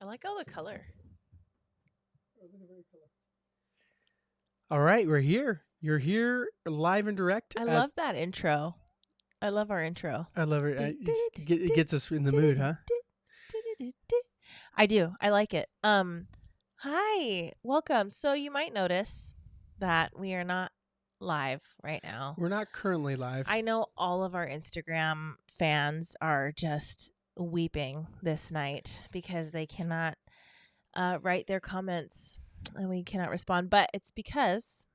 I like all the color. All right, we're here. You're here live and direct. I love that intro. I love our intro. I love it. It gets us in the mood, huh? I do. I like it. Hi. Welcome. So you might notice that we are not live right now. We're not currently live. I know all of our Instagram fans are just weeping this night because they cannot write their comments and we cannot respond. But it's because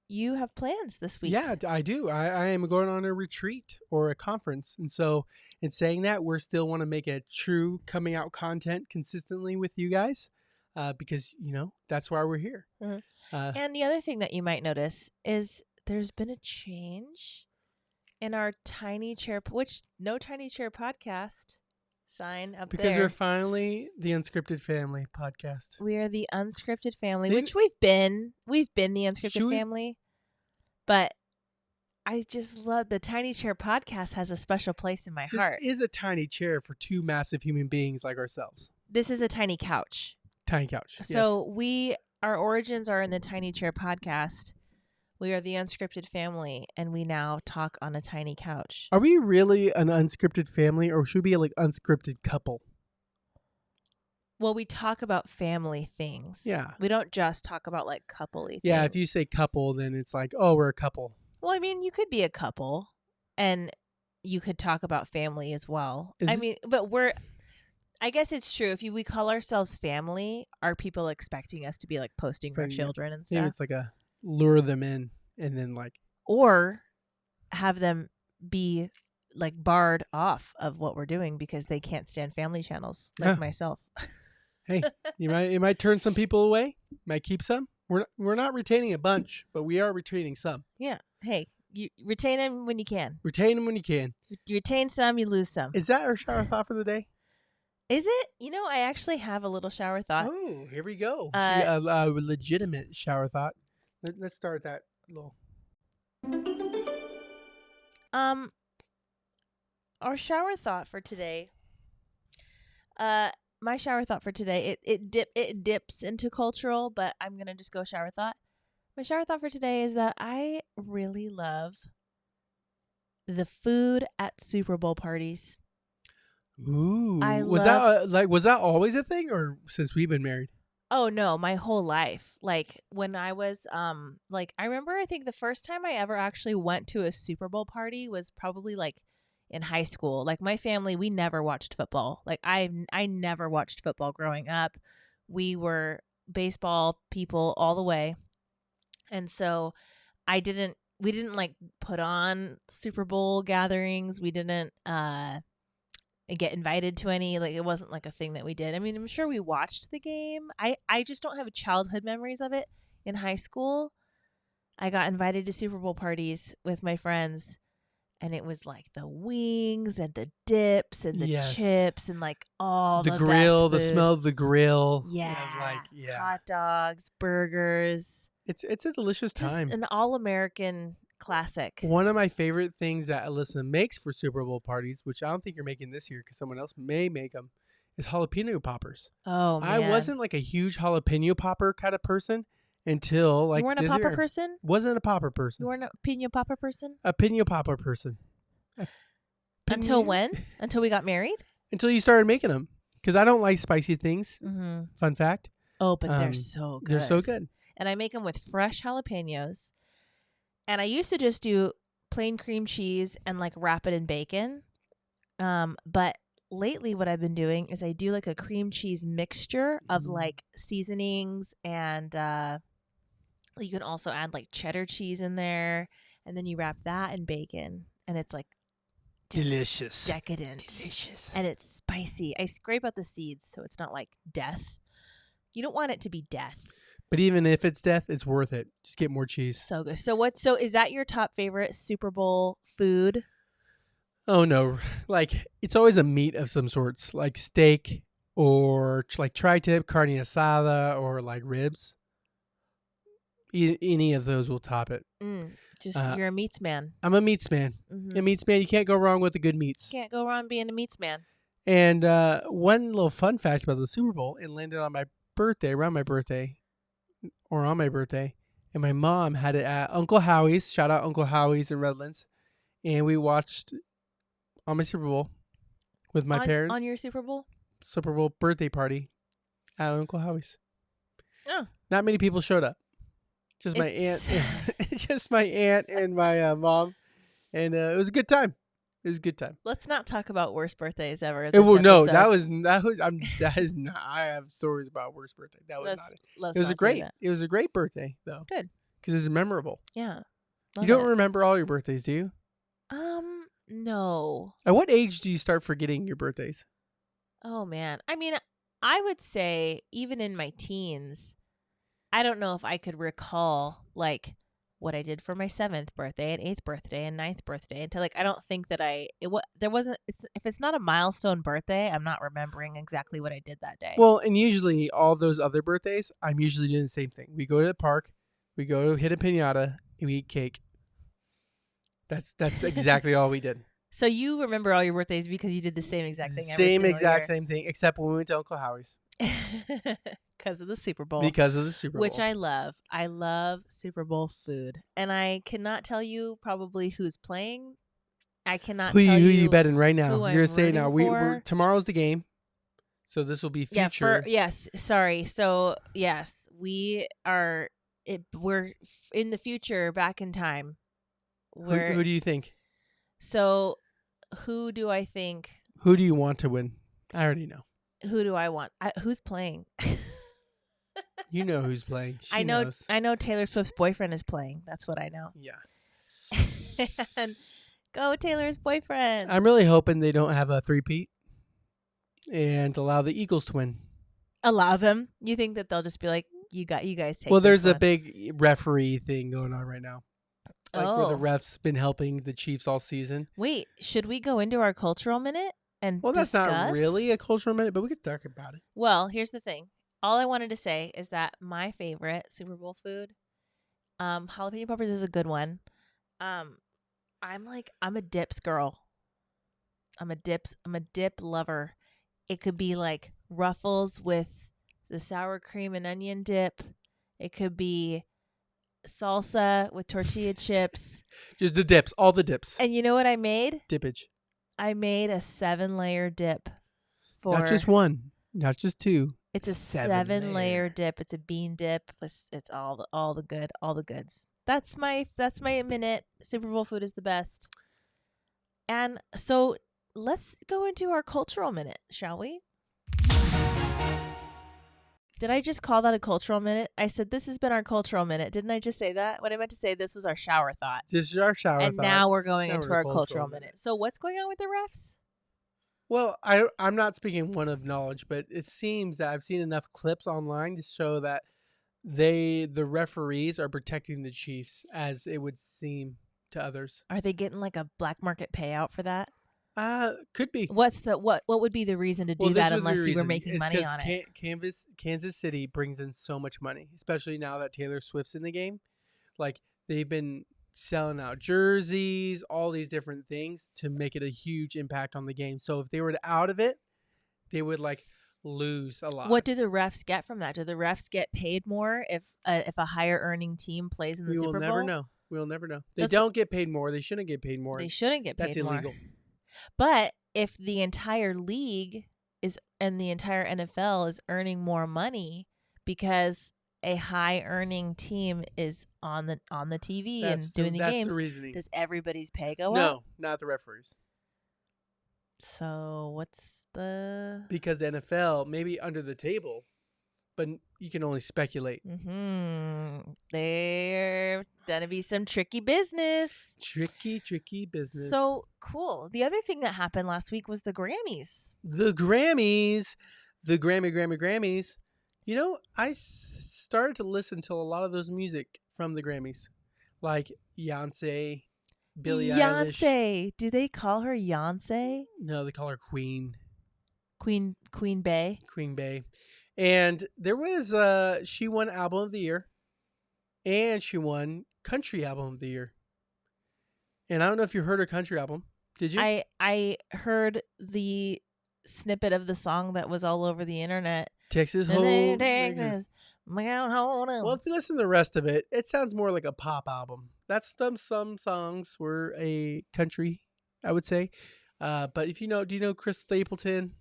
you have plans this week. Yeah, I do. I am going on a retreat or a conference. And so in saying that, we still want to make a true coming out content consistently with you guys because, that's why we're here. Mm-hmm. And the other thing that you might notice is there's been a change in our Tiny Chair, which no Tiny Chair podcast sign up because there. we're finally the Unscripted Family podcast. We are the Unscripted Family, which we've been the Unscripted Family. But I just love the Tiny Chair podcast has a special place in my heart. This is a tiny chair for two massive human beings like ourselves. This is a tiny couch. Tiny couch. So our origins are in the Tiny Chair podcast. We are the Unscripted Family, and we now talk on a tiny couch. Are we really an unscripted family, or should we be like unscripted couple? Well, we talk about family things. Yeah. We don't just talk about like couple-y things. Yeah, if you say couple, then it's like, oh, we're a couple. Well, I mean, you could be a couple, and you could talk about family as well. But I guess it's true. If we call ourselves family, are people expecting us to be like posting our children and stuff? Maybe it's like a lure them in and then like. Or have them be like barred off of what we're doing because they can't stand family channels like myself. Hey, you might turn some people away. Might keep some. We're not retaining a bunch, but we are retaining some. Yeah. Hey, you retain them when you can. Retain them when you can. You retain some, you lose some. Is that our shower thought for the day? Is it? I actually have a little shower thought. Oh, here we go. A legitimate shower thought. Let's start that little. Our shower thought for today. My shower thought for today. It dips into cultural, but I'm gonna just go shower thought. My shower thought for today is that I really love the food at Super Bowl parties. Ooh, was that always a thing, or since we've been married? Oh no, my whole life. Like when I was I remember I think the first time I ever actually went to a Super Bowl party was probably like in high school. Like my family, we never watched football. Like I never watched football growing up. We were baseball people all the way. And so we didn't like put on Super Bowl gatherings. We didn't get invited to any, like it wasn't like a thing that we did. I mean, I'm sure we watched the game. I just don't have childhood memories of it. In high school, I got invited to Super Bowl parties with my friends, and it was like the wings and the dips and the chips and like all the grill, best the smell of the grill. Yeah. Hot dogs, burgers. It's a delicious time. Just an all-American classic. One of my favorite things that Alyssa makes for Super Bowl parties, which I don't think you're making this year because someone else may make them, is jalapeno poppers. Oh, man. I wasn't like a huge jalapeno popper kind of person until like You weren't a popper person? Wasn't a popper person. You weren't a pino popper person? A pino popper person. Until when? Until we got married? Until you started making them. Because I don't like spicy things. Mm-hmm. Fun fact. Oh, but they're so good. They're so good. And I make them with fresh jalapenos. And I used to just do plain cream cheese and like wrap it in bacon. But lately what I've been doing is I do like a cream cheese mixture of like seasonings and you can also add like cheddar cheese in there. And then you wrap that in bacon. And it's like delicious. Decadent. Delicious. And it's spicy. I scrape out the seeds so it's not like death. You don't want it to be death. But even if it's death, it's worth it. Just get more cheese. So good. So is that your top favorite Super Bowl food? Oh no. Like it's always a meat of some sorts, like steak or like tri-tip, carne asada, or like ribs. Any of those will top it. You're a meats man. I'm a meats man. Mm-hmm. A meats man, you can't go wrong with the good meats. Can't go wrong being a meats man. And one little fun fact about the Super Bowl, it landed on my birthday, around my birthday, or on my birthday. And my mom had it at Uncle Howie's. Shout out Uncle Howie's in Redlands. And we watched on my Super Bowl with my parents. On your Super Bowl? Super Bowl birthday party at Uncle Howie's. Oh. Not many people showed up. Just my aunt. Just my aunt and my mom. And it was a good time. It was a good time. Let's not talk about worst birthdays ever. No, that was that is not. I have stories about worst birthday. That was not it. It was a great birthday though. Good. Because it's memorable. Yeah. You don't remember all your birthdays, do you? No. At what age do you start forgetting your birthdays? Oh man. I mean, I would say even in my teens, I don't know if I could recall like what I did for my 7th birthday and 8th birthday and 9th birthday until like I don't think that if it's not a milestone birthday, I'm not remembering exactly what I did that day. Well, and usually all those other birthdays, I'm usually doing the same thing. We go to the park, we go hit a piñata, and we eat cake. That's exactly all we did. So you remember all your birthdays because you did the same exact thing. Same thing, except when we went to Uncle Howie's. Because of the Super Bowl. Which I love. I love Super Bowl food. And I cannot tell you probably who's playing. I cannot tell you who you betting right now. You're going to say now. We're tomorrow's the game. So this will be future. Yes. Sorry. So yes, we're in the future, back in time. Who do you think? So who do I think? Who do you want to win? I already know. Who do I want? Who's playing? You know who's playing. She knows. I know Taylor Swift's boyfriend is playing. That's what I know. Yeah. And go Taylor's boyfriend. I'm really hoping they don't have a three-peat and allow the Eagles to win. Allow them? You think that they'll just be like, you guys take Well, there's this a big referee thing going on right now. Where the refs been helping the Chiefs all season. Wait, should we go into our cultural minute and discuss? That's not really a cultural minute, but we could talk about it. Well, here's the thing. All I wanted to say is that my favorite Super Bowl food, jalapeno peppers is a good one. I'm a dips girl. I'm a dip lover. It could be like Ruffles with the sour cream and onion dip. It could be salsa with tortilla chips. Just the dips, all the dips. And you know what I made? Dippage. I made a 7-layer dip. Not just one, not just two. It's a 7-layer dip. It's a bean dip. It's all the goods. That's my minute. Super Bowl food is the best. And so let's go into our cultural minute, shall we? Did I just call that a cultural minute? I said this has been our cultural minute. Didn't I just say that? What I meant to say, this was our shower thought. This is our shower thought. And now we're going into our cultural minute. So what's going on with the refs? Well, I'm not speaking one of knowledge, but it seems that I've seen enough clips online to show that the referees are protecting the Chiefs, as it would seem to others. Are they getting like a black market payout for that? Could be. What would be the reason to do that unless you were making money on it? Kansas City brings in so much money, especially now that Taylor Swift's in the game. Like, they've been selling out jerseys, all these different things to make it a huge impact on the game. So if they were out of it, they would like lose a lot. What do the refs get from that? Do the refs get paid more if a higher earning team plays in the Super Bowl? We'll never know. They don't get paid more. They shouldn't get paid more. They shouldn't get paid more. That's illegal. But if the entire league and the entire NFL is earning more money because a high earning team is on the TV and doing the games, the reasoning. Does everybody's pay go up? No, not the referees. So what's the... Because the NFL, maybe under the table, but you can only speculate. There's gonna be some tricky business. Tricky business. So cool. The other thing that happened last week was the Grammys. The Grammys. You know, I started to listen to a lot of those music from the Grammys. Like Beyonce, Billie Eilish. Beyonce. Do they call her Beyonce? No, they call her Queen. Queen Bey. Queen Bey. And there was she won Album of the Year, and she won Country Album of the Year. And I don't know if you heard her country album. Did you? I heard the snippet of the song that was all over the internet. Texas And they Hold. take Texas. this, hold 'em. Well, if you listen to the rest of it, it sounds more like a pop album. That's some songs were a country, I would say. But if you know, do you know Chris Stapleton?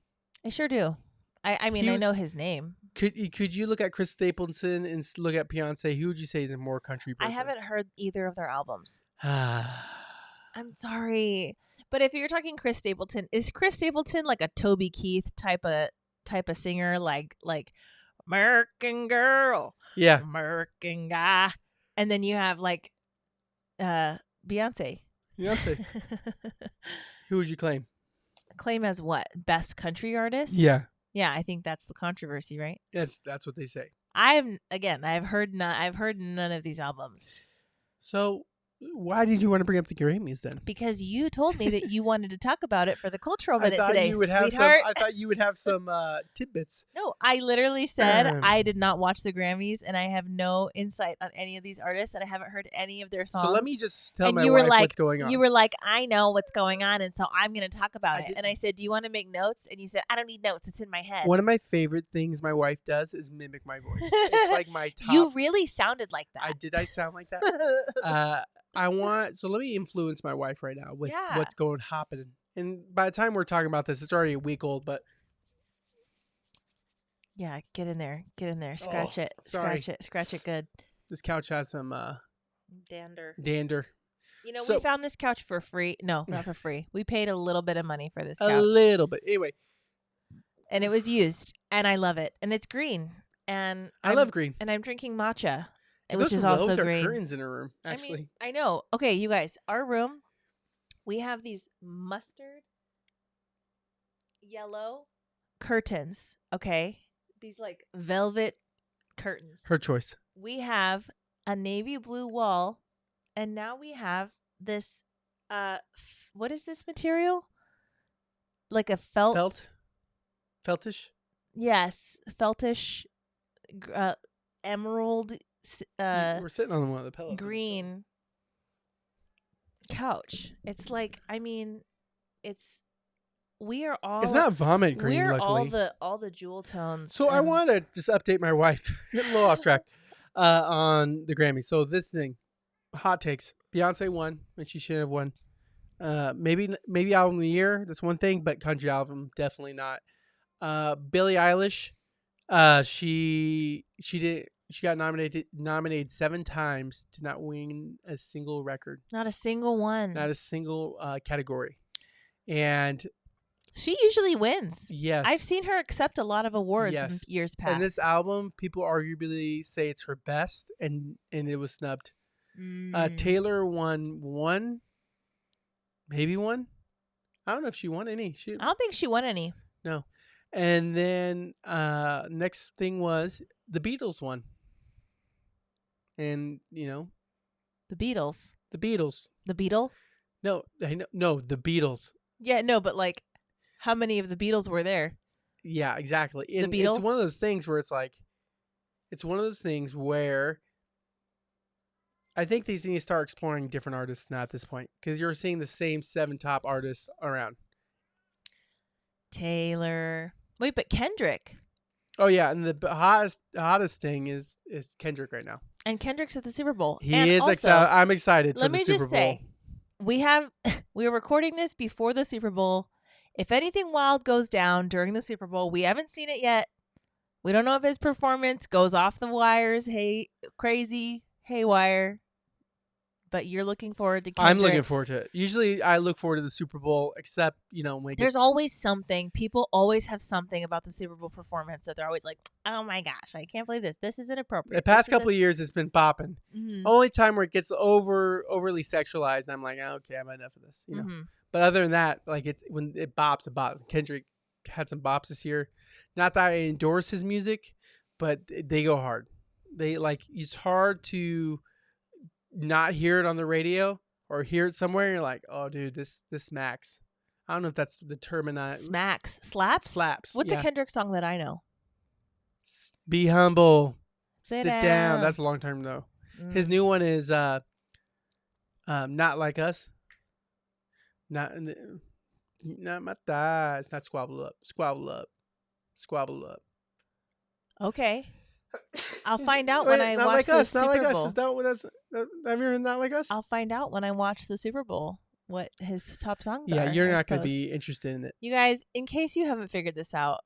I sure do. I mean, He I was- know his name. Could you look at Chris Stapleton and look at Beyonce? Who would you say is a more country person? I haven't heard either of their albums. Ah, I'm sorry, but if you're talking Chris Stapleton, is Chris Stapleton like a Toby Keith type of singer, like American Girl, yeah, American Guy, and then you have like Beyonce. Beyonce. Who would you claim? Claim as what? Best country artist? Yeah, Yeah, I think that's the controversy, right? that's what they say. I've heard none of these albums. So, why did you want to bring up the Grammys then? Because you told me that you wanted to talk about it for the cultural minute I thought today, you would have sweetheart. I thought you would have some tidbits. No, I literally said I did not watch the Grammys and I have no insight on any of these artists and I haven't heard any of their songs. So let me just tell and my you were wife like, what's going on. You were like, I know what's going on, and so I'm going to talk about I it. didn't. And I said, do you want to make notes? And you said, I don't need notes. It's in my head. One of my favorite things my wife does is mimic my voice. It's like my top. You really sounded like that. I sound like that? So let me influence my wife right now with Yeah. what's going happening. And by the time we're talking about this, it's already a week old, but Yeah, get in there. Scratch it. sorry. Scratch it good. this couch has some Dander. dander. You know, So- we found this couch for free. No, not for free. We paid a little bit of money for this A couch. little bit. Anyway, And it was used. And I love it. And it's green. And I love green. And I'm drinking matcha, It which goes is well also with our green. curtains in her room, actually. I mean, I know. Okay, you guys, our room, we have these mustard yellow curtains, okay? These like velvet curtains. Her choice. We have a navy blue wall, and now we have this what is this material? Like a Feltish? Yes, feltish emerald We're sitting on one of the pillows. green couch. It's like, I mean, we are all It's not vomit green, we're luckily. all the jewel tones. So I and- want to just update my wife, get a little off track, on the Grammy. So this thing, hot takes. Beyonce won, and she shouldn't have won. Maybe album of the year. That's one thing, but country album definitely not. Billie Eilish, she got nominated 7 times to not win a single record, not a single one. not a single category, and She usually wins. yes, I've seen her accept a lot of awards in Yes. years past. And this album, people arguably say it's her best, and it was snubbed. Mm. Taylor won, maybe one. I don't know if she won any. I don't think she won any. No. And then next thing was the Beatles won. And The Beatles. the Beatles. The Beatle? No, the Beatles. Yeah, no, but like, how many of the Beatles were there? Yeah, exactly. And Beatle? it's one of those things where I think they need to start exploring different artists now at this point, because you're seeing the same 7 top artists around. Taylor. Wait, but Kendrick. Oh yeah, and the hottest thing is Kendrick right now. And Kendrick's at the Super Bowl. He And is also, excited. I'm excited for let the me Super just Bowl. say, we are recording this before the Super Bowl. If anything wild goes down during the Super Bowl, we haven't seen it yet. We don't know if his performance goes off the wires, crazy, haywire. But you're looking forward to Kendrick's. I'm looking forward to it. Usually I look forward to the Super Bowl, except, when it There's gets, always something. People always have something about the Super Bowl performance that they're always like, oh my gosh, I can't believe this. This is inappropriate. the past couple of years it's been popping. Mm-hmm. Only time where it gets overly sexualized, and I'm like, oh, okay, I'm enough of this. Mm-hmm. But other than that, like, it's when it bops, it bops. Kendrick had some bops this year. Not that I endorse his music, but they go hard. It's hard to not hear it on the radio or hear it somewhere. And you're like, oh, dude, this smacks. I don't know if that's the term or not. Smacks. Slaps? Slaps. What's yeah. a Kendrick song that I know? Be humble. Sit down. down. That's a long time though. Mm. His new one is Not Like Us. Not Not mata. It's not squabble up. Squabble up. Squabble up. Okay. I'll find out when Wait, I not watch like the us. Not like Super us. Is Bowl. that what that's? Have you heard not like us? I'll find out when I watch the Super Bowl what his top songs Yeah, are, you're I not going to suppose. be interested in it. You guys, in case you haven't figured this out,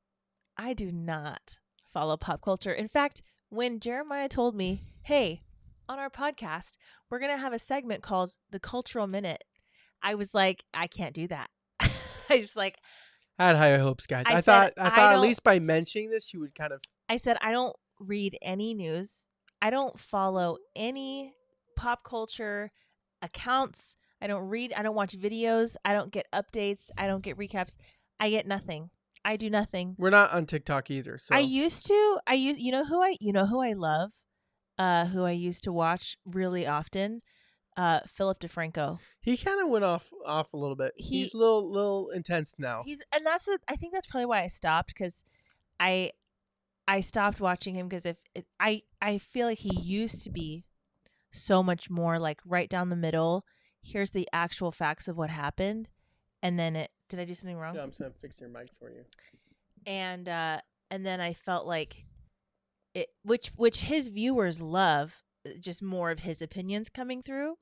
I do not follow pop culture. In fact, when Jeremiah told me, hey, on our podcast, we're going to have a segment called The Cultural Minute, I was like, I can't do that. I was like, I had higher hopes, guys. I I said, thought I at don't, least by mentioning this, you would kind of. I said, I don't read any news. I don't follow any pop culture accounts. I don't watch videos. I don't get updates. I don't get recaps. I get nothing. I do nothing. We're not on TikTok either, so. You know who I love? Who I used to watch really often? Philip DeFranco. He kind of went off a little bit. He's a little intense now. I think that's probably why I stopped, because I stopped watching him because I feel like he used to be so much more like right down the middle. Here's the actual facts of what happened, and then did I do something wrong? Yeah, I'm just gonna fix your mic for you. And then I felt like it, which his viewers love, just more of his opinions coming through.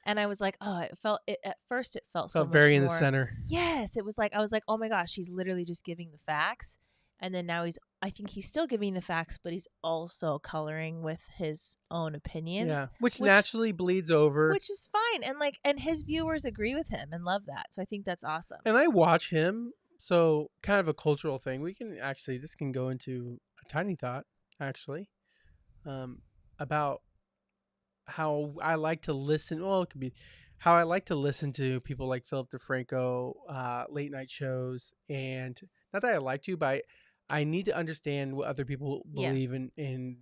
And I was like, oh, at first it felt so much very more in the center. Yes, it was like I was like, oh my gosh, he's literally just giving the facts. And then now I think he's still giving the facts, but he's also coloring with his own opinions. Yeah, which naturally bleeds over. Which is fine. And his viewers agree with him and love that. So I think that's awesome. And I watch him, so kind of a cultural thing. This can go into a tiny thought, actually, about how I like to listen. Well, it could be how I like to listen to people like Philip DeFranco, late night shows. And not that I like to, but I need to understand what other people believe in.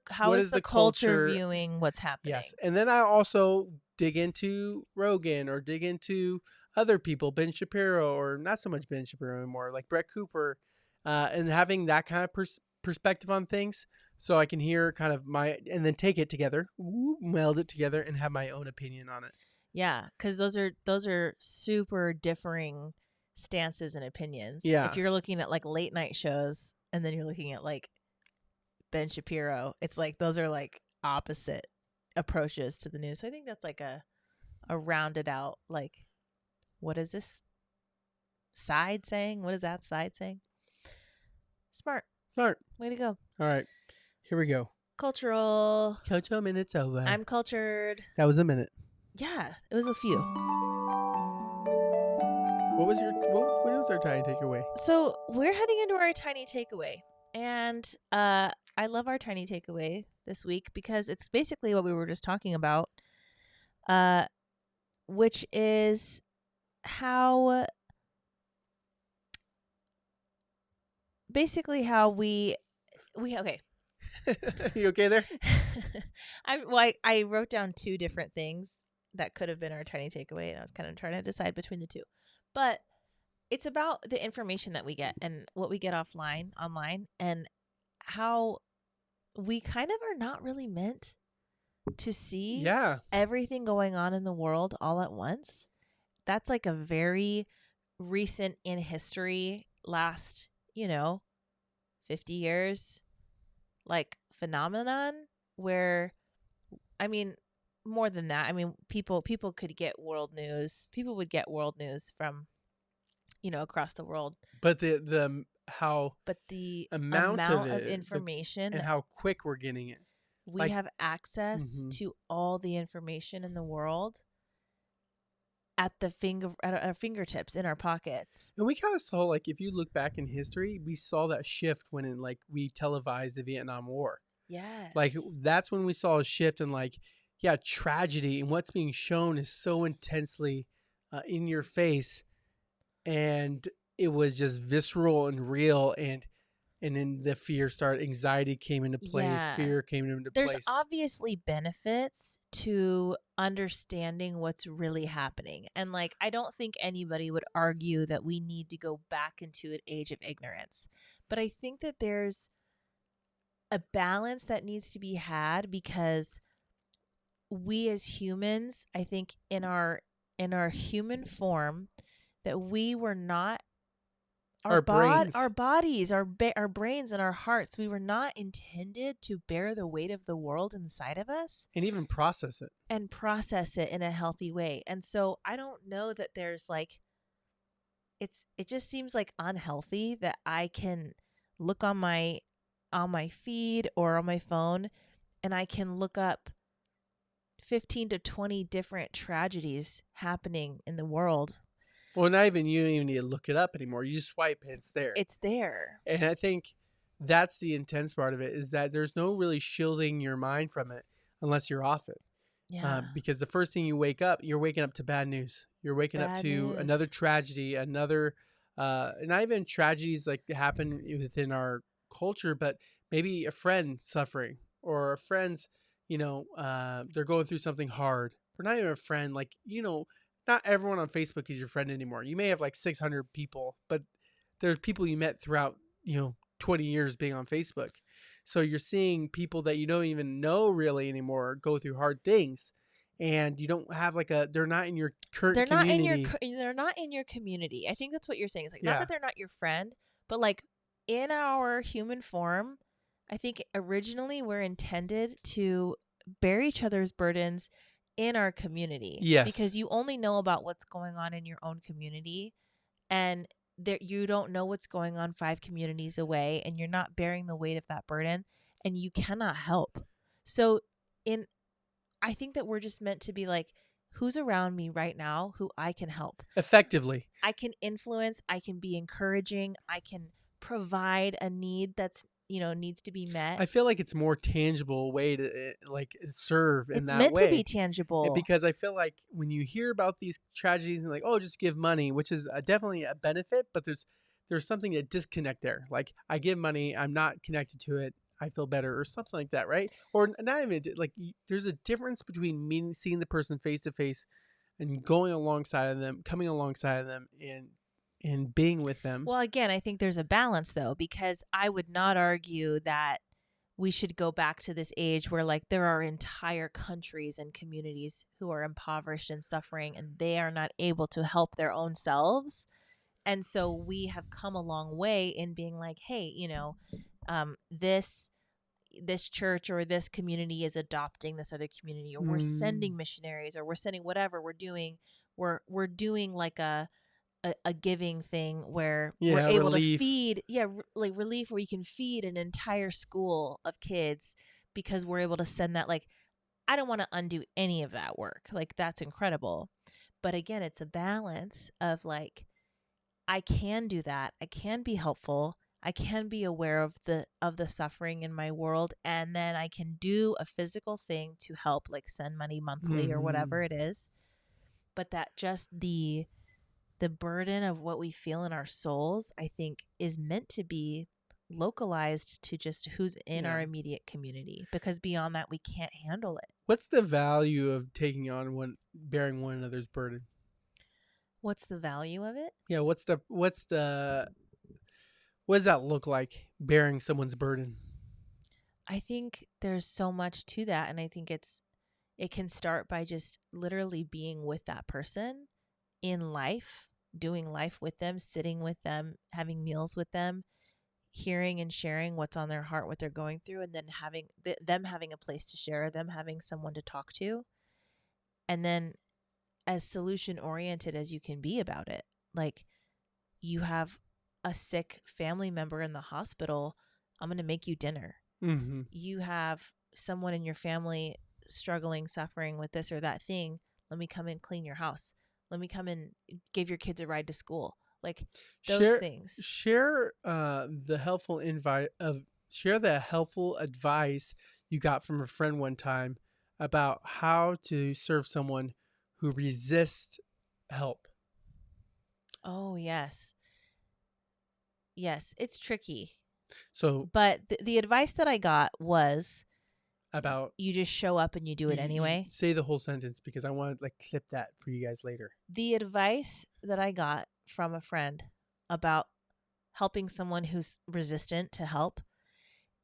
How is the culture viewing what's happening? Yes. And then I also dig into Rogan or dig into other people, Ben Shapiro, or not so much Ben Shapiro anymore, like Brett Cooper, and having that kind of perspective on things, so I can hear kind of and then take it together, meld it together, and have my own opinion on it. Yeah, because those are super differing stances and opinions. Yeah. If you're looking at like late night shows and then you're looking at like Ben Shapiro, it's like those are like opposite approaches to the news. So I think that's like a rounded out, like, what is this side saying? What is that side saying? Smart. Way to go. All right. Here we go. Cultural minute's over. I'm cultured. That was a minute. Yeah, it was a few. What was our tiny takeaway? So we're heading into our tiny takeaway, and I love our tiny takeaway this week because it's basically what we were just talking about, which is how we okay. You okay there? I wrote down two different things that could have been our tiny takeaway, and I was kind of trying to decide between the two. But it's about the information that we get and what we get online, and how we kind of are not really meant to see everything going on in the world all at once. That's like a very recent in history, last, 50 years, like phenomenon where, I mean, more than that. I mean, people could get world news. People would get world news from, across the world. But the amount of information and how quick we're getting it. We have access to all the information in the world at our fingertips, in our pockets. And we kind of saw, like, if you look back in history, we saw that shift when we televised the Vietnam War. Yes. Like, that's when we saw a shift in, like, tragedy, and what's being shown is so intensely in your face, and it was just visceral and real, and then the anxiety came into place, fear came into place. There's obviously benefits to understanding what's really happening. And like, I don't think anybody would argue that we need to go back into an age of ignorance. But I think that there's a balance that needs to be had, because we as humans, I think in our human form, that we were not Our brains. our bodies, our brains and our hearts, we were not intended to bear the weight of the world inside of us And even process it. and process it in a healthy way. And so I don't know that there's like it just seems like unhealthy that I can look on my feed or on my phone and I can look up 15 to 20 different tragedies happening in the world. Well, not even you don't even need to look it up anymore. You just swipe and it's there. It's there. And I think that's the intense part of it, is that there's no really shielding your mind from it unless you're off it. Yeah. Because the first thing you wake up, you're waking up to bad news. You're waking up Bad to news. another tragedy, another, not even tragedies like happen within our culture, but maybe a friend suffering or a friend's, they're going through something hard. Or not even a friend, like, not everyone on Facebook is your friend anymore. You may have like 600 people, but there's people you met throughout, 20 years being on Facebook. So you're seeing people that you don't even know really anymore go through hard things, and you don't have they're not in your current community. They're not in your community. I think that's what you're saying. It's like not Yeah. that they're not your friend, but like in our human form, I think originally we're intended to bear each other's burdens in our community. Yes. Because you only know about what's going on in your own community, and there you don't know what's going on 5 communities away, and you're not bearing the weight of that burden, and you cannot help. So I think that we're just meant to be like, who's around me right now who I can help Effectively. I can influence, I can be encouraging, I can provide a need that's needs to be met. I feel like it's a more tangible way to serve in It's that meant way. to be tangible. Because I feel like when you hear about these tragedies and like, oh, just give money, which is definitely a benefit, but there's something to disconnect there. Like, I give money, I'm not connected to it, I feel better, or something like that, right? Or not even like, there's a difference between seeing the person face to face and going alongside of them, coming alongside of them, and being with them. Well, again, I think there's a balance though, because I would not argue that we should go back to this age where like there are entire countries and communities who are impoverished and suffering and they are not able to help their own selves. And so we have come a long way in being like, hey, this church or this community is adopting this other community, or we're sending missionaries, or we're sending whatever we're doing. We're doing like a giving thing where we're able relief. to feed, like relief, where you can feed an entire school of kids because we're able to send that. Like, I don't want to undo any of that work. Like, that's incredible. But again, it's a balance of like, I can do that. I can be helpful. I can be aware of the suffering in my world, and then I can do a physical thing to help, like send money monthly or whatever it is. But that just the burden of what we feel in our souls, I think, is meant to be localized to just who's in our immediate community, because beyond that we can't handle it. What's the value of bearing one another's burden? What's the value of it? Yeah, what does that look like, bearing someone's burden? I think there's so much to that, and I think it can start by just literally being with that person in life, doing life with them, sitting with them, having meals with them, hearing and sharing what's on their heart, what they're going through, and then having them having a place to share, them having someone to talk to, and then as solution oriented as you can be about it. Like, you have a sick family member in the hospital, I'm going to make you dinner. Mm-hmm. You have someone in your family struggling, suffering with this or that thing, let me come and clean your house. Let me come and give your kids a ride to school. Like, those things. Share the helpful advice you got from a friend one time about how to serve someone who resists help. Oh, yes. Yes, it's tricky. So, but the advice that I got was about, you just show up and you do it anyway. Say the whole sentence, because I want to clip that for you guys later. The advice that I got from a friend about helping someone who's resistant to help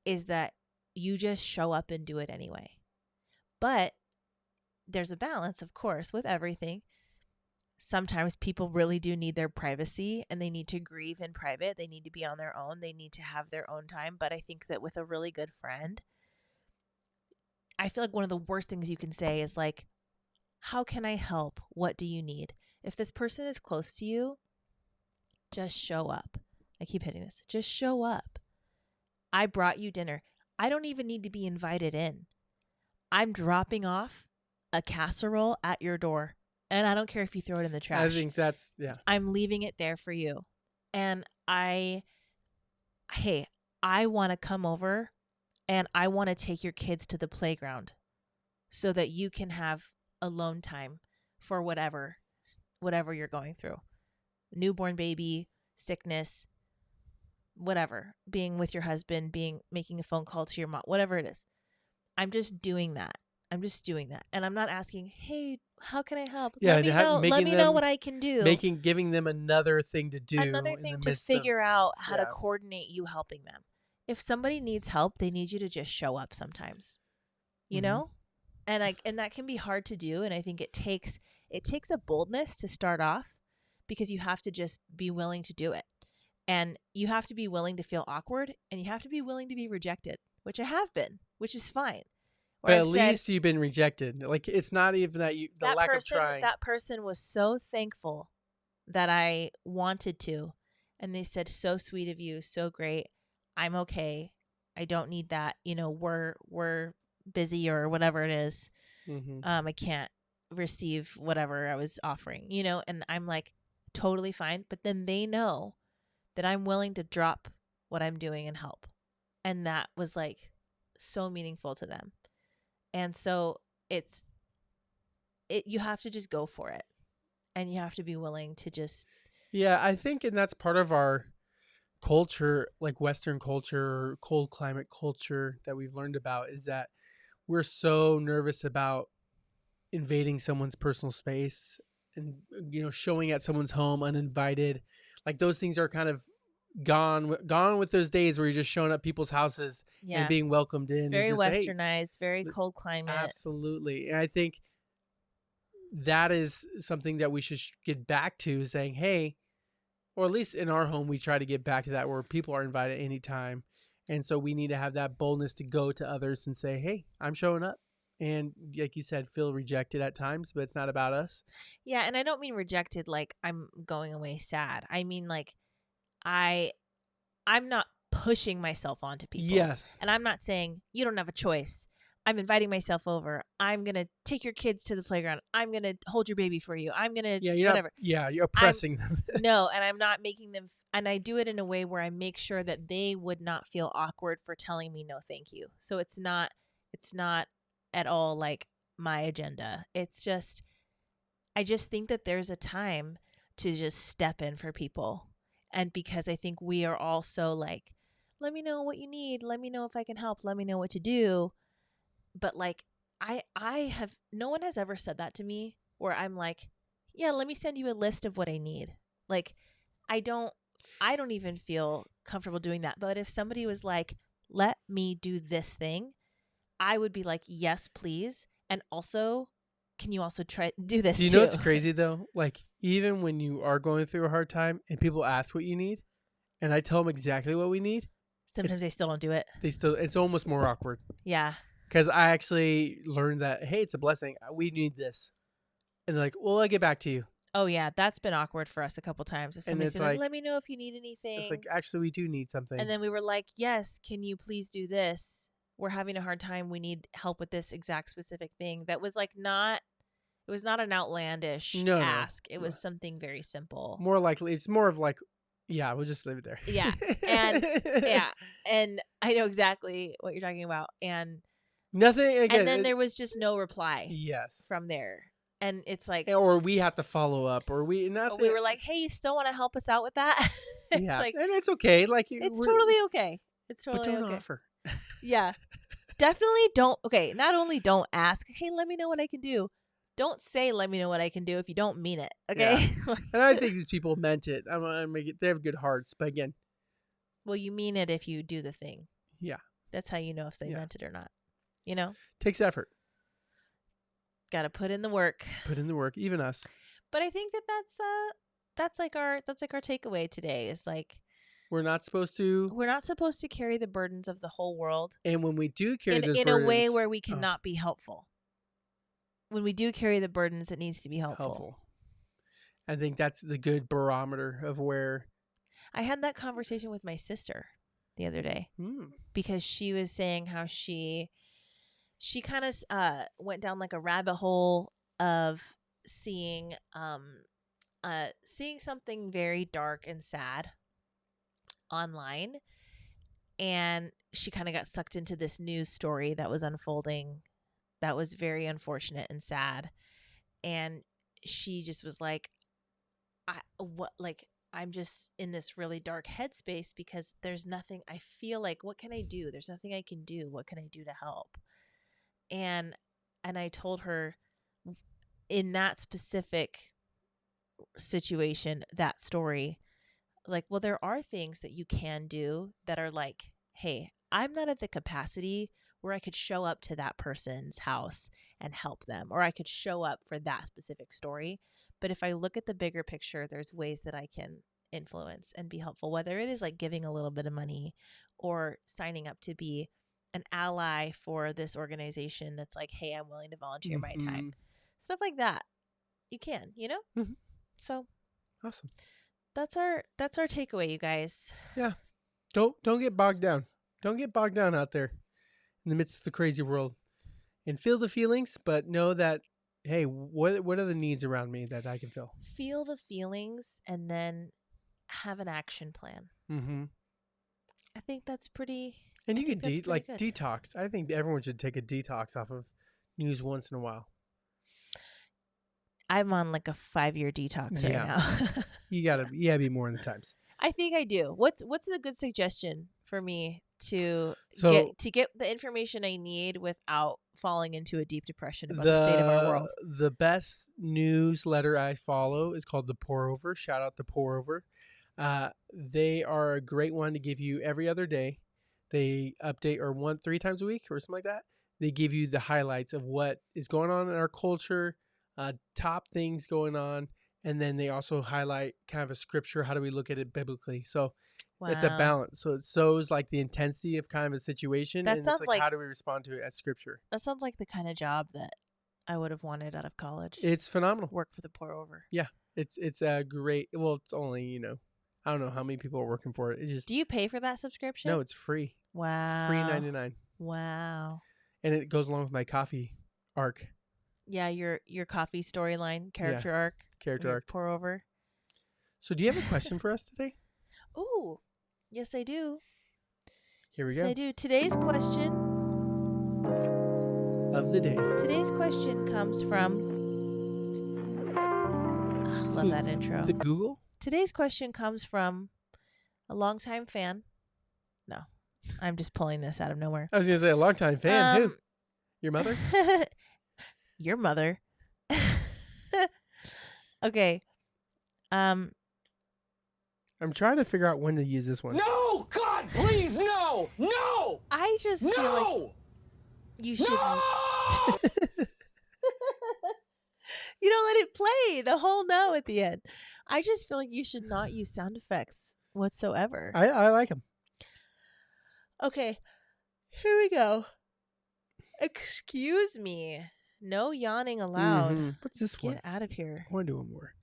is that you just show up and do it anyway. But there's a balance, of course, with everything. sometimes people really do need their privacy and they need to grieve in private. They need to be on their own. They need to have their own time. But I think that with a really good friend, I feel like one of the worst things you can say is like, how can I help? What do you need? If this person is close to you, just show up. I keep hitting this. Just show up. I brought you dinner. I don't even need to be invited in. I'm dropping off a casserole at your door. And I don't care if you throw it in the trash. I think that's, yeah. I'm leaving it there for you. And hey, I want to come over and I want to take your kids to the playground so that you can have alone time for whatever you're going through. Newborn baby, sickness, whatever, being with your husband, making a phone call to your mom, whatever it is. I'm just doing that. And I'm not asking, hey, how can I help? Yeah, Let me know what I can do. Giving them another thing to do. Another thing to figure out how to coordinate you helping them. If somebody needs help, they need you to just show up sometimes. You know? And that can be hard to do. And I think it takes a boldness to start off because you have to just be willing to do it. And you have to be willing to feel awkward and you have to be willing to be rejected, which I have been, which is fine. But at least you've been rejected. Like, it's not even that lack of trying. That person was so thankful that I wanted to. And they said, so sweet of you, so great. I'm okay. I don't need that. You know, we're busy or whatever it is. I can't receive whatever I was offering, you know, and I'm like, totally fine. But then they know that I'm willing to drop what I'm doing and help. And that was like so meaningful to them. And so you have to just go for it and you have to be willing to just. Yeah, I think, and that's part of our culture, like Western culture or cold climate culture that we've learned about, is that we're so nervous about invading someone's personal space and, you know, showing at someone's home uninvited. Like those things are kind of gone with those days where you're just showing up people's houses and being welcomed in. It's very and just, westernized, very cold climate. Absolutely. And I think that is something that we should get back to, saying, hey, or at least in our home, we try to get back to that where people are invited anytime. And so we need to have that boldness to go to others and say, hey, I'm showing up. And like you said, feel rejected at times, but it's not about us. Yeah. And I don't mean rejected like I'm going away sad. I mean like I'm not pushing myself onto people. Yes. And I'm not saying you don't have a choice. I'm inviting myself over. I'm going to take your kids to the playground. I'm going to hold your baby for you. I'm going to whatever. You're oppressing them. No, and I'm not making them and I do it in a way where I make sure that they would not feel awkward for telling me no thank you. So it's not at all like my agenda. It's just I just think that there's a time to just step in for people. And because I think we are all so like, let me know what you need. Let me know if I can help. Let me know what to do. But like, no one has ever said that to me where I'm like, yeah, let me send you a list of what I need. Like, I don't even feel comfortable doing that. But if somebody was like, let me do this thing, I would be like, yes, please. And also, can you also do this too? Do you know what's crazy though? Like, even when you are going through a hard time and people ask what you need and I tell them exactly what we need, sometimes they still don't do it. It's almost more awkward. Yeah. Because I actually learned that, hey, it's a blessing. We need this. And they're like, well, I'll get back to you. Oh, yeah. That's been awkward for us a couple times. If somebody said, like, let me know if you need anything. It's like, actually, we do need something. And then we were like, yes, can you please do this? We're having a hard time. We need help with this exact specific thing. That was like it was not an outlandish ask. It was something very simple. More likely, it's more of like, yeah, we'll just leave it there. Yeah. And I know exactly what you're talking about. And nothing again. And then there was just no reply. Yes. From there. And it's like, or we have to follow up, or we were like, hey, you still want to help us out with that? It's yeah. like, and it's okay. Like, it's totally okay. It's totally but don't okay. offer. Yeah. Definitely don't. Okay. Not only don't ask, hey, let me know what I can do. Don't say, let me know what I can do if you don't mean it. Okay. Yeah. And I think these people meant it. They have good hearts. But again. Well, you mean it if you do the thing. Yeah. That's how you know if they meant it or not. You know? Takes effort. Got to put in the work. Put in the work. Even us. But I think that's like our takeaway today is like We're not supposed to. we're not supposed to carry the burdens of the whole world And when we do carry those in a way burdens, where we cannot be helpful. When we do carry the burdens, it needs to be helpful. I think that's the good barometer of where. I had that conversation with my sister the other day because she was saying how she kind of went down like a rabbit hole of seeing something very dark and sad online, and she kind of got sucked into this news story that was unfolding that was very unfortunate and sad, and she just was like, I'm just in this really dark headspace because there's nothing. I feel like, what can I do? There's nothing I can do. What can I do to help? And I told her, in that specific situation, that story, like, well, there are things that you can do that are like, hey, I'm not at the capacity where I could show up to that person's house and help them, or I could show up for that specific story. But if I look at the bigger picture, there's ways that I can influence and be helpful, whether it is like giving a little bit of money or signing up to be an ally for this organization that's like, hey, I'm willing to volunteer my time. Stuff like that. You can, Mm-hmm. So awesome. That's our takeaway, you guys. Yeah. Don't get bogged down. Don't get bogged down out there in the midst of the crazy world. And feel the feelings, but know that, hey, what are the needs around me that I can fill? Feel the feelings and then have an action plan. Mm-hmm. I think that's pretty. And you can detox. I think everyone should take a detox off of news once in a while. I'm on like a 5-year detox right now. You gotta be more in the times. I think I do. What's a good suggestion for me to get the information I need without falling into a deep depression about the state of our world? The best newsletter I follow is called The Pour Over. Shout out The Pour Over. They are a great one to give you every other day. They update or 3 times a week or something like that. They give you the highlights of what is going on in our culture, top things going on, and then they also highlight kind of a scripture. How do we look at it biblically? So it's a balance. So it shows like the intensity of kind of a situation. That and sounds it's like how do we respond to it as scripture? That sounds like the kind of job that I would have wanted out of college. It's phenomenal. Work for the Pour Over. Yeah, it's a great. Well, it's only I don't know how many people are working for it. It's just. Do you pay for that subscription? No, it's free. Wow. Free $99. Wow. And it goes along with my coffee arc. Yeah, your coffee storyline, character arc. Character arc. Pour Over. So do you have a question for us today? Ooh, yes, I do. Here we go. Yes, I do. Today's question of the day. Today's question comes from. Love that intro. The Google? Today's question comes from a longtime fan. No, I'm just pulling this out of nowhere. I was going to say a longtime fan. Who? Your mother? Your mother. Okay. I'm trying to figure out when to use this one. No! God, please, no! No! I just feel like you should. No! You don't let it play the whole no at the end. I just feel like you should not use sound effects whatsoever. I like them. Okay. Here we go. Excuse me. No yawning allowed. Mm-hmm. What's this one? Get out of here. I want to do one more.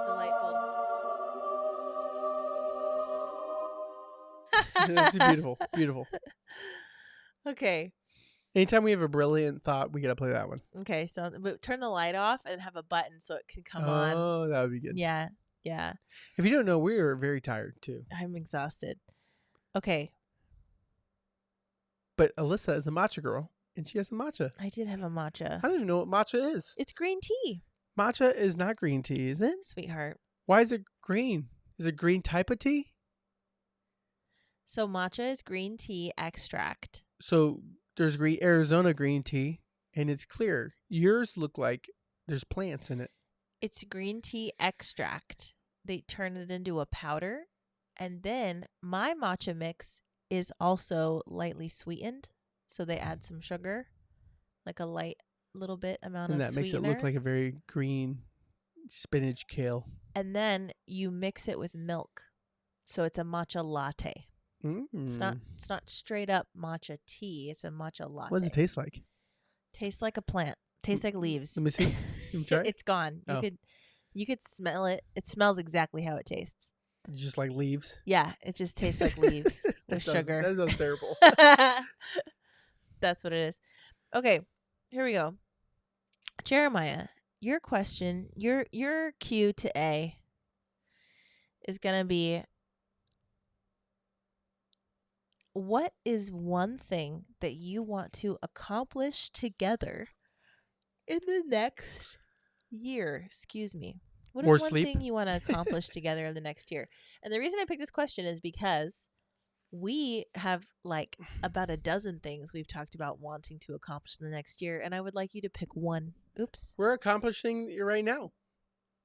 The light bulb. That's beautiful. Beautiful. Okay. Anytime we have a brilliant thought, we got to play that one. Okay. So but turn the light off and have a button so it can come on. Oh, that would be good. Yeah. Yeah. If you don't know, we are very tired too. I'm exhausted. Okay. But Alyssa is a matcha girl, and she has a matcha. I did have a matcha. I don't even know what matcha is. It's green tea. Matcha is not green tea, is it? Sweetheart. Why is it green? Is it green type of tea? So matcha is green tea extract. So there's Arizona green tea, and it's clear. Yours look like there's plants in it. It's green tea extract. They turn it into a powder. And then my matcha mix is also lightly sweetened. So they add some sugar, like a light little bit amount And of that makes it look sweetener. like a very green spinach kale. And then you mix it with milk. So it's a matcha latte. It's Mm. not straight up matcha tea. It's a matcha latte. What does it taste like? Tastes like a plant. Tastes like leaves. Let me see. Let me try it. It's gone. Oh. You could smell it. It smells exactly how it tastes. Just like leaves. Yeah, it just tastes like leaves with sugar. That sounds terrible. That's what it is. Okay, here we go. Jeremiah, your question, your Q to A is going to be, what is one thing that you want to accomplish together in the next year? Excuse me. What is More one sleep. thing you want to accomplish together in the next year? And the reason I picked this question is because we have like about a dozen things we've talked about wanting to accomplish in the next year, and I would like you to pick one. Oops. We're accomplishing it right now.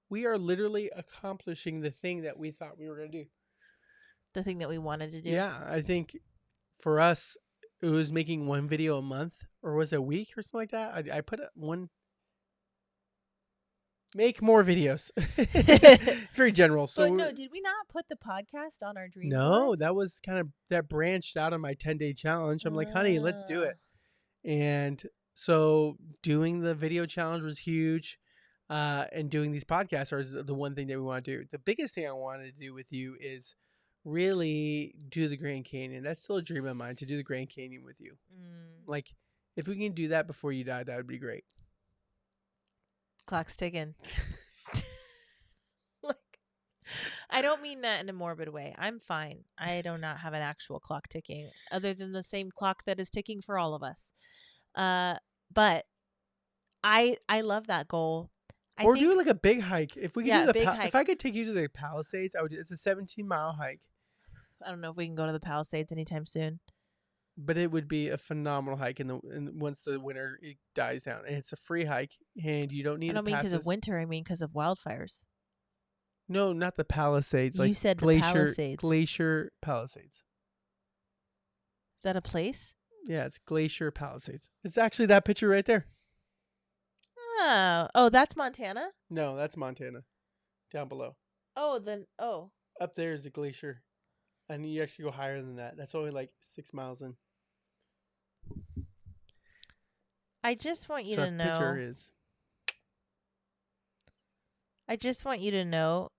We are literally accomplishing the thing that we thought we were going to do. The thing that we wanted to do. Yeah, I think for us, it was making one video a month, or was it a week or something like that? I put one. Make more videos. It's very general. So But no, did we not put the podcast on our dream no, board? that was kind of that branched out of my 10-day challenge. I'm like, honey, let's do it. And so doing the video challenge was huge. And doing these podcasts are the one thing that we want to do. The biggest thing I want to do with you is really do the Grand Canyon. That's still a dream of mine, to do the Grand Canyon with you. Like, if we can do that before you die, that would be great. Clock's ticking. Like, I don't mean that in a morbid way. I'm fine. I do not have an actual clock ticking, other than the same clock that is ticking for all of us. But I love that goal. Or do like a big hike. If we could do the big hike. if I could take you to the Palisades, I would. It's a 17-mile hike. I don't know if we can go to the Palisades anytime soon. But it would be a phenomenal hike once the winter dies down. And it's a free hike, and you don't need I don't mean because passes. of winter. I mean because of wildfires. No, not the Palisades. You like said the Glacier, Palisades. Glacier Palisades. Is that a place? Yeah, it's Glacier Palisades. It's actually that picture right there. Oh, that's Montana? No, that's Montana. Down below. Oh. Up there is the glacier. And you actually go higher than that. That's only like 6 miles in. I just want you So to that know. picture is. I just want you to know.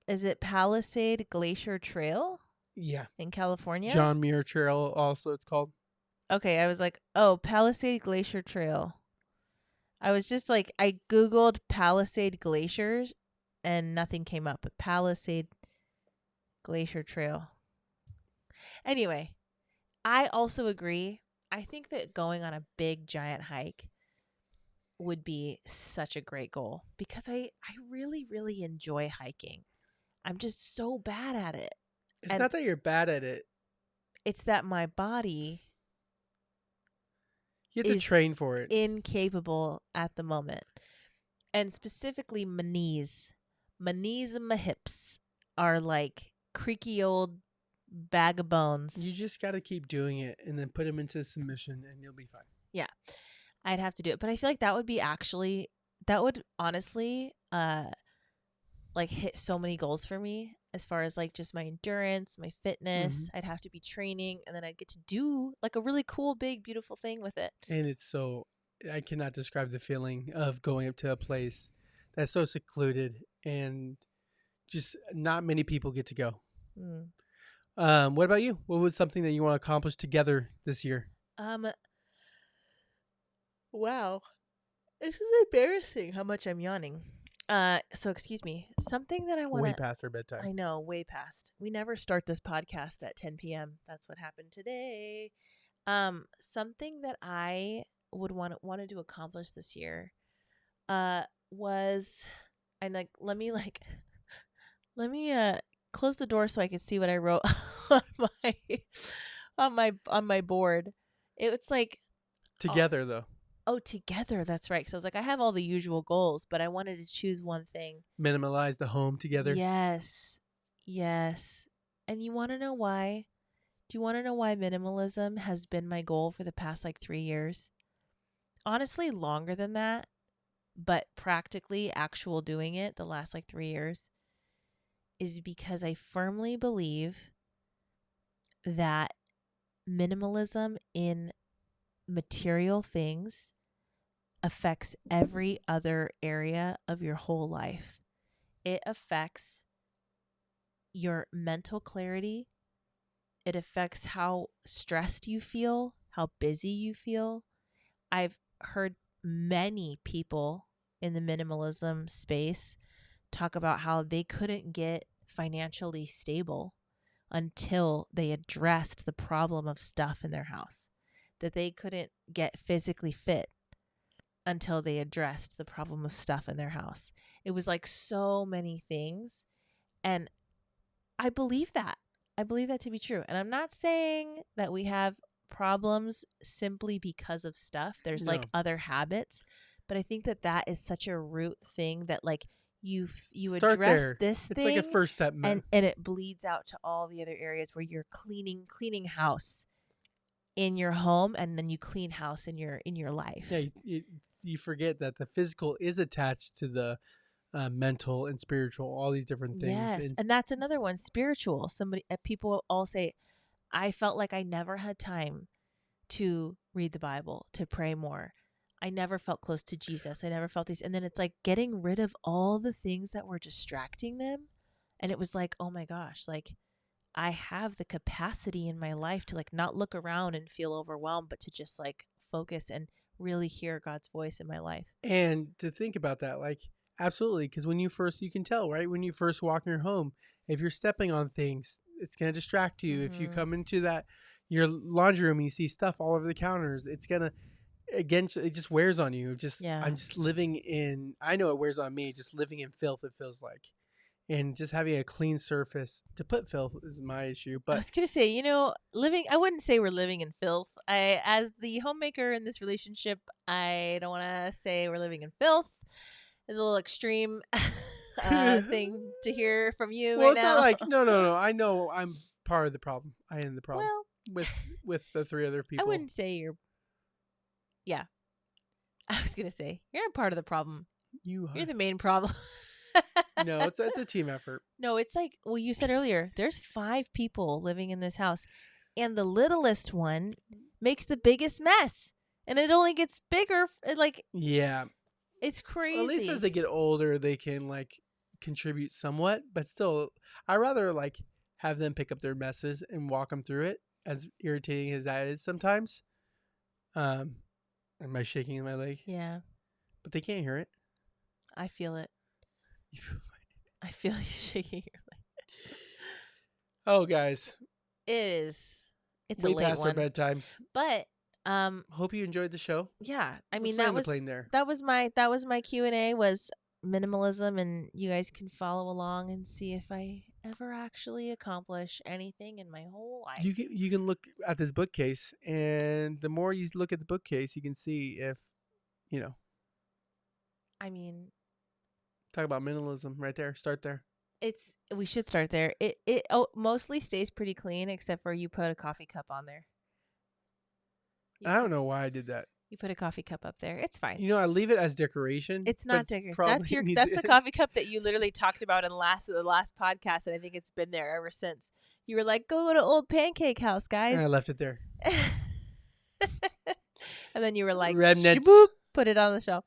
Is it Palisade Glacier Trail Yeah. in California? John Muir Trail also it's called. Okay, I was like, oh, Palisade Glacier Trail. I was just like, I Googled Palisade Glaciers and nothing came up. But Palisade Glacier Trail. Anyway, I also agree. I think that going on a big giant hike would be such a great goal because I really, really enjoy hiking. I'm just so bad at it. It's not that you're bad at it. It's that my body You have to train for it. Incapable at the moment. And specifically my knees. My knees and my hips are like creaky old bag of bones. You just got to keep doing it and then put them into submission and you'll be fine. Yeah. I'd have to do it. But I feel like that would honestly like hit so many goals for me as far as like just my endurance, my fitness. I'd have to be training and then I'd get to do like a really cool, big, beautiful thing with it. And it's so, I cannot describe the feeling of going up to a place that's so secluded and just not many people get to go. What about you? What was something that you want to accomplish together this year? Wow. This is embarrassing how much I'm yawning. So excuse me. Something that I want to... Way past our bedtime. I know, way past. We never start this podcast at 10 p.m. That's what happened today. Something that I would wanted to accomplish this year was... And like, let me close the door so I can see what I wrote on my board. It's like... Together, though. Oh, together. That's right. So I was like, I have all the usual goals, but I wanted to choose one thing. Minimalize the home together. Yes. And you want to know why? Do you want to know why minimalism has been my goal for the past like 3 years? honestly longer than that, but practically actual doing it the last like 3 years is because I firmly believe that minimalism in material things affects every other area of your whole life. It affects your mental clarity. It affects how stressed you feel, how busy you feel. I've heard many people in the minimalism space talk about how they couldn't get financially stable until they addressed the problem of stuff in their house, that they couldn't get physically fit until they addressed the problem of stuff in their house. It was like so many things. And I believe that. I believe that to be true. And I'm not saying that we have problems simply because of stuff. There's like No. other habits, but I think that that is such a root thing that like you Start address there. this It's thing like a first step, man. and it bleeds out to all the other areas where you're cleaning house in your home, and then you clean house in your life. Yeah, you forget that the physical is attached to the mental and spiritual, all these different things. Yes, and that's another one, spiritual. People all say, I felt like I never had time to read the Bible, to pray more. I never felt close to Jesus. I never felt these. And then it's like getting rid of all the things that were distracting them. And it was like, oh my gosh, like I have the capacity in my life to like not look around and feel overwhelmed, but to just like focus and really hear God's voice in my life. And to think about that, like, absolutely. Because when you can tell, right? When you first walk in your home, if you're stepping on things, it's going to distract you. If you come into your laundry room and you see stuff all over the counters, it's going to, again, it just wears on you. I'm just living in, I know it wears on me, just living in filth, it feels like. And just having a clean surface to put filth is my issue. But I was going to say, I wouldn't say we're living in filth. As the homemaker in this relationship, I don't want to say we're living in filth. It's a little extreme thing to hear from you. Well, right it's now. not like, no. I know I'm part of the problem. I am the problem Well, with the three other people. I wouldn't say you're. Yeah. I was going to say, you're not part of the problem. You're the main problem. No, it's a team effort. No, it's like, well, you said earlier, there's 5 people living in this house, and the littlest one makes the biggest mess, and it only gets bigger. Yeah, it's crazy. Well, at least as they get older, they can like contribute somewhat, but still, I rather like have them pick up their messes and walk them through it, as irritating as that is sometimes. Am I shaking my leg? Yeah, but they can't hear it. I feel it. I feel you shaking your leg. Oh, guys. It's way a late past one. our bedtimes. But hope you enjoyed the show. Yeah. I mean, that was my Q&A was minimalism, and you guys can follow along and see if I ever actually accomplish anything in my whole life. You can look at this bookcase, and the more you look at the bookcase, you can see if, I mean, talk about minimalism right there. Start there. We should start there. It mostly stays pretty clean, except for you put a coffee cup on there. I don't know why I did that. You put a coffee cup up there. It's fine. I leave it as decoration. It's not decoration. That's the coffee cup that you literally talked about in the last podcast, and I think it's been there ever since. You were like, go to Old Pancake House, guys. And I left it there. And then you were like, remnants, put it on the shelf.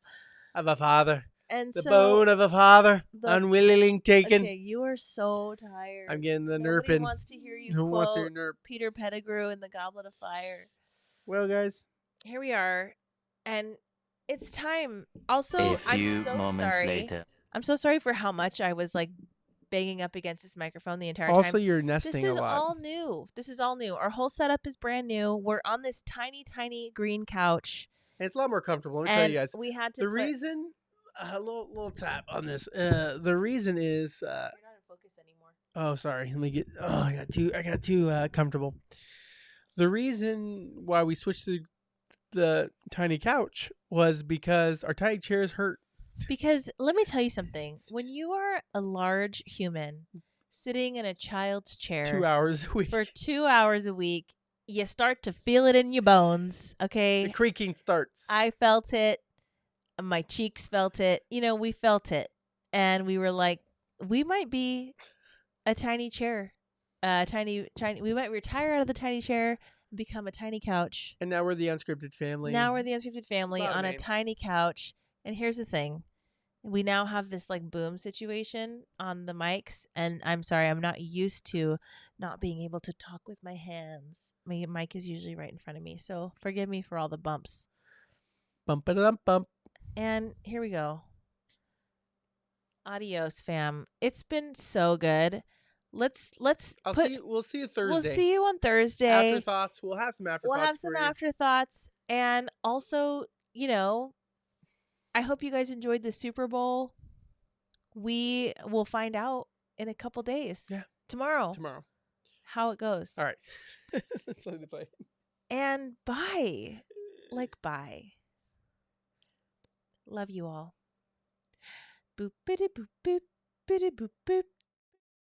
Of a father. And the bone of a father, unwillingly taken. Okay, you are so tired. I'm getting the Nobody nerping. wants to hear you Who wants to quote hear nerp? Peter Pettigrew in The Goblet of Fire. Well, guys, here we are, and it's time. Also, I'm so sorry. Later. I'm so sorry for how much I was like banging up against this microphone the entire time. Also, you're nesting a lot. This is all new. Our whole setup is brand new. We're on this tiny, tiny green couch. And it's a lot more comfortable. Let me tell you guys. We had to reason. A little tap on this. The reason is. You're not in focus anymore. Oh, sorry. Let me get. Oh, I got too comfortable. The reason why we switched to the tiny couch was because our tiny chairs hurt. Because let me tell you something. When you are a large human sitting in a child's chair 2 hours a week for 2 hours a week, you start to feel it in your bones. The Okay. creaking starts. I felt it. My cheeks felt it. We felt it. And we were like, we might be a tiny chair. Tiny. We might retire out of the tiny chair and become a tiny couch. And now we're the unscripted family. Now we're the unscripted family Lot of on a names. tiny couch. And here's the thing. We now have this like boom situation on the mics. And I'm sorry, I'm not used to not being able to talk with my hands. My mic is usually right in front of me. So forgive me for all the bumps. Bump it up, bump. And here we go. Adios, fam. It's been so good. We'll see you Thursday. We'll see you on Thursday. Afterthoughts. We'll have some afterthoughts. We'll have some afterthoughts. And also, I hope you guys enjoyed the Super Bowl. We will find out in a couple days. Yeah. Tomorrow. How it goes. All right. Let's let it play. And bye. Bye. Love you all. Boop, biddy, boop, boop, biddy, boop, boop.